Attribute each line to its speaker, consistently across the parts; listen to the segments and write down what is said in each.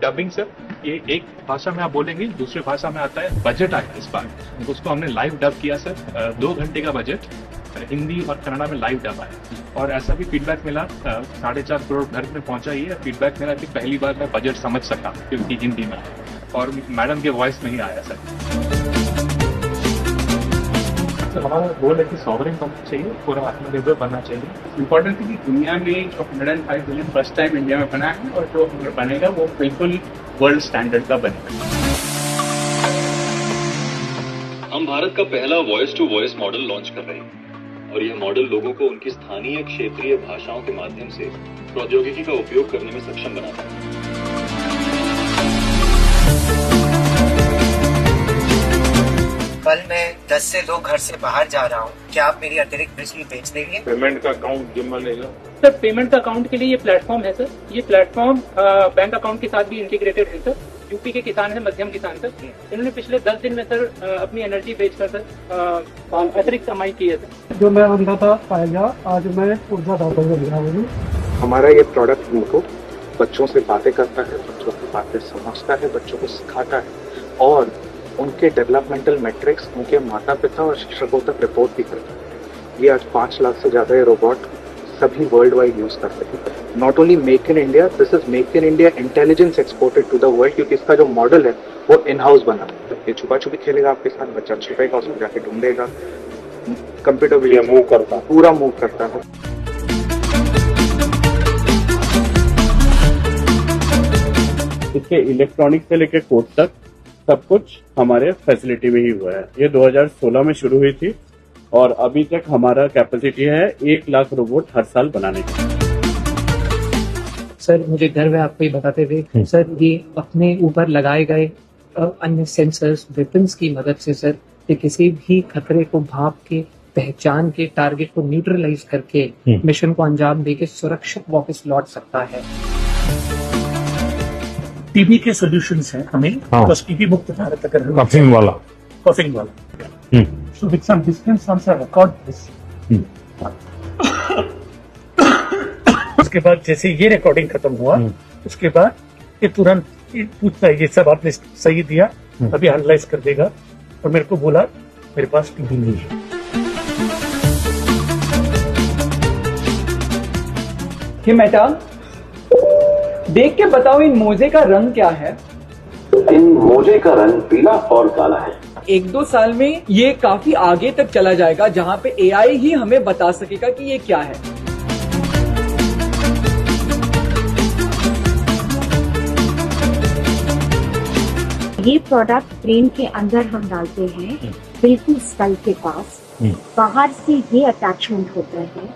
Speaker 1: Dubbing sir, ये एक भाषा में आप बोलेंगे, दूसरी भाषा में आता है। बजट आया इस बार, उसको हमने लाइव डब किया सर। 2 घंटे का बजट हिंदी और कन्नड़ा में लाइव डब आया। और ऐसा भी फीडबैक मिला, 4.5 करोड़ घर में पहुंचा ही है फीडबैक मिला कि पहली बार मैं बजट समझ सका क्योंकि हिंदी में आया और मैडम के वॉइस में ही आया सर। सर हमारा गोल है कि सॉवरेन बनना चाहिए, पूरा आत्मनिर्भर बनना चाहिए।
Speaker 2: इम्पोर्टेंट है कि दुनिया में जो 105 बिलियन फर्स्ट टाइम इंडिया में बना है और जो बनेगा वो बिल्कुल वर्ल्ड स्टैंडर्ड का बनेगा।
Speaker 3: हम भारत का पहला voice to voice model launch कर रहे हैं और यह मॉडल लोगों को उनकी स्थानीय क्षेत्रीय भाषाओं के माध्यम से प्रौद्योगिकी का उपयोग करने में सक्षम बनाता है।
Speaker 4: कल मैं 10 से 2 घर से बाहर जा रहा हूँ, क्या आप मेरी अतिरिक्त बिजली बेच देंगे?
Speaker 5: पेमेंट का अकाउंट जिम्मा लेगा
Speaker 6: सर। पेमेंट का अकाउंट के लिए ये प्लेटफॉर्म है सर। ये प्लेटफॉर्म बैंक अकाउंट के साथ भी इंटीग्रेटेड है सर। यूपी के किसान है, मध्यम किसान सर, इन्होंने पिछले 10 दिन में सर अपनी एनर्जी बेचकर सर अतिरिक्त कमाई की है सर।
Speaker 7: जो मैं अंधा था पाएगा, आज मैं ऊर्जादाता बन गया हूँ।
Speaker 8: हमारा ये प्रोडक्ट उनको बच्चों से बातें करता है, बच्चों की बातें समझता है, बच्चों को सिखाता है और उनके डेवलपमेंटल मैट्रिक्स उनके माता पिता और शिक्षकों तक रिपोर्ट भी करता है। ये आज 5 लाख से ज्यादा ये रोबोट सभी वर्ल्ड वाइड यूज करते हैं। Not only make in India, this is make in India intelligence exported to the world, क्योंकि इसका जो मॉडल है वो इन हाउस बना है। ये छुपा छुपी खेलेगा आपके साथ, बच्चा छुपेगा, उसको जाके ढूंढेगा, कंप्यूटर भी मूव करता है, पूरा मूव करता है।
Speaker 2: इसके इलेक्ट्रॉनिक से लेकर कोड तक सब कुछ हमारे फैसिलिटी में ही हुआ है। ये 2016 में शुरू हुई थी और अभी तक हमारा कैपेसिटी है 1 लाख रोबोट हर साल बनाने की।
Speaker 9: सर मुझे गर्व है आपको ये बताते हुए सर, ये अपने ऊपर लगाए गए अन्य सेंसर्स वेपन्स की मदद से सर ये किसी भी खतरे को भाप के, पहचान के, टारगेट को न्यूट्रलाइज करके मिशन को अंजाम देके सुरक्षित वापस लौट सकता है।
Speaker 7: टीबी के सॉल्यूशंस हैं हमें, बस टीबी मुक्त भारत अगर
Speaker 5: कफिंग वाला
Speaker 7: so with some distance from the record this उसके बाद जैसे ये रिकॉर्डिंग खत्म हुआ उसके बाद ये तुरंत ये पूछता है ये सब आपने सही दिया, अभी एनालाइज कर देगा और मेरे को बोला मेरे पास टीबी नहीं है।
Speaker 10: हे मेटा, देख के बताओ इन मोजे का रंग क्या है?
Speaker 11: इन मोजे का रंग पीला और काला है।
Speaker 10: 1-2 साल में ये काफी आगे तक चला जाएगा जहां पे एआई ही हमें बता सकेगा कि ये क्या है।
Speaker 12: ये प्रोडक्ट ब्रेन के अंदर हम डालते हैं, बिल्कुल स्कल के पास। बाहर से ये अटैचमेंट होता है,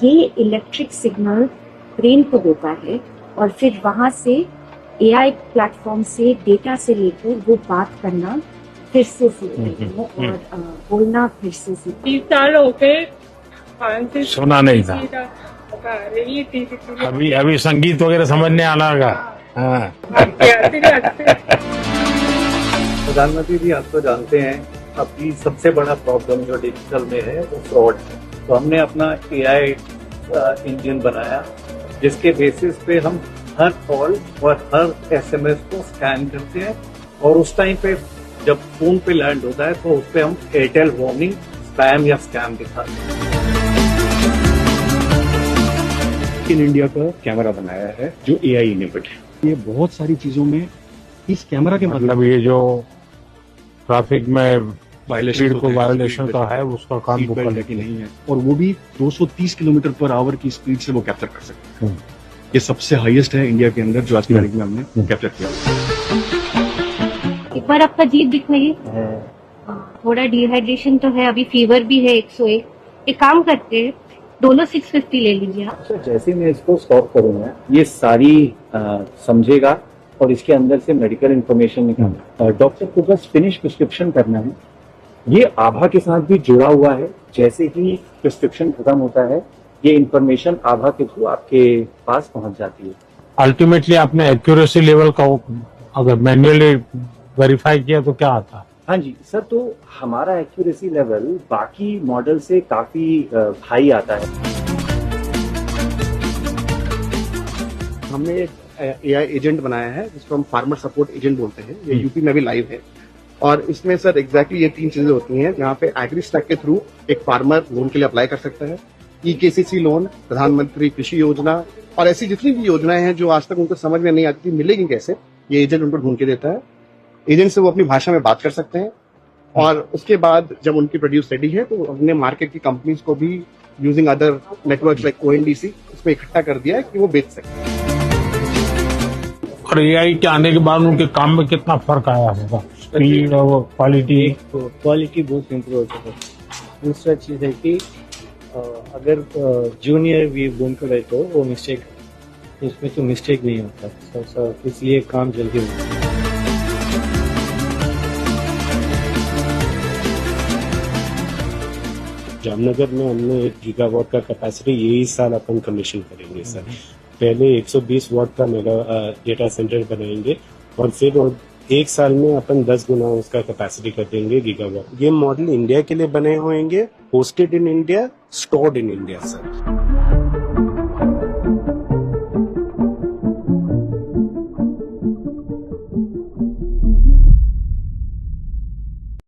Speaker 12: ये इलेक्ट्रिक सिग्नल ब्रेन को देता है और फिर वहां से एआई प्लेटफॉर्म से डेटा से लेकर वो बात करना फिर से सीखते हैं और बोलना फिर से सीखते हैं।
Speaker 6: 30 साल हो गए,
Speaker 5: सुना नहीं था, अभी संगीत वगैरह समझने आना होगा।
Speaker 13: प्रधानमंत्री जी, आप तो जानते हैं अभी सबसे बड़ा प्रॉब्लम जो डिजिटल में है वो फ्रॉड है। तो हमने अपना एआई इंजन बनाया जिसके बेसिस पे हम हर कॉल और हर एसएमएस को स्कैन करते हैं और उस टाइम पे जब फोन पे लैंड होता है तो उस पे हम एयरटेल वार्निंग, स्पैम या स्कैम दिखाते हैं।
Speaker 14: इन इंडिया का कैमरा बनाया है जो एआई इनेबल्ड है। ये बहुत सारी चीजों में इस कैमरा के
Speaker 5: मतलब ये जो ट्रैफिक में
Speaker 14: वायलेशन
Speaker 5: को वायलेशन का है उसका काम वो करने
Speaker 14: की नहीं है और वो भी 230 किलोमीटर पर आवर की स्पीड से वो कैप्चर कर सकते हैं। ये सबसे हाईएस्ट है इंडिया के अंदर जो आज की तारीख में हमने कैप्चर किया।
Speaker 12: एक बार आपका जीभ दिखाइए, थोड़ा डिहाइड्रेशन तो है, अभी फीवर भी है 101। एक काम करते हैं, दोनों 650 ले लीजिए आप।
Speaker 13: जैसे मैं इसको स्टॉप करूंगा ये सारी समझेगा और इसके अंदर से मेडिकल इंफॉर्मेशन निकालना। डॉक्टर को बस फिनिश प्रिस्क्रिप्शन करना है। ये आभा के साथ भी जुड़ा हुआ है, जैसे ही प्रिस्क्रिप्शन खत्म होता है ये इंफॉर्मेशन आभा के थ्रू आपके पास पहुंच जाती है।
Speaker 5: अल्टीमेटली आपने एक्यूरेसी लेवल का अगर मैन्युअली वेरीफाई किया तो क्या आता है?
Speaker 13: हाँ जी सर, तो हमारा एक्यूरेसी लेवल बाकी मॉडल से काफी हाई आता है।
Speaker 14: हमने एक AI एजेंट बनाया है जिसको हम फार्मर सपोर्ट एजेंट बोलते हैं। ये यूपी में भी लाइव है और इसमें सर एग्जैक्टली ये 3 चीजें होती हैं जहाँ पे एग्री स्टैक के थ्रू एक फार्मर लोन के लिए अप्लाई कर सकता है, EKCC लोन, प्रधानमंत्री कृषि योजना और ऐसी जितनी भी योजनाएं हैं जो आज तक उनको समझ में नहीं आती थी मिलेगी कैसे, ये एजेंट उनको ढूंढ के देता है। एजेंट से वो अपनी भाषा में बात कर सकते हैं और उसके बाद जब उनकी प्रोड्यूस रेडी है तो हमने मार्केट की कंपनीज को भी using other networks like ONDC उसमें इकट्ठा कर दिया है कि वो बेच सकें।
Speaker 5: और AI के आने के बाद उनके काम में कितना फर्क आया होगा, स्पीड और क्वालिटी?
Speaker 13: क्वालिटी बहुत इम्प्रूव हो चुका है। दूसरा चीज है कि अगर जूनियर भी बूम करे तो वो मिस्टेक, उसमें तो मिस्टेक नहीं होता, इसलिए काम जल्दी होता है।
Speaker 15: जामनगर में हमने 1 गीगावाट का कैपेसिटी यही साल अपन कमीशन करेंगे सर। पहले 120 वाट का मेगा डेटा सेंटर बनाएंगे और फिर 1 साल में अपन 10 गुना उसका कैपेसिटी कर देंगे गीगावाट। ये मॉडल इंडिया के लिए बने होंगे, hosted in India, stored in India sir.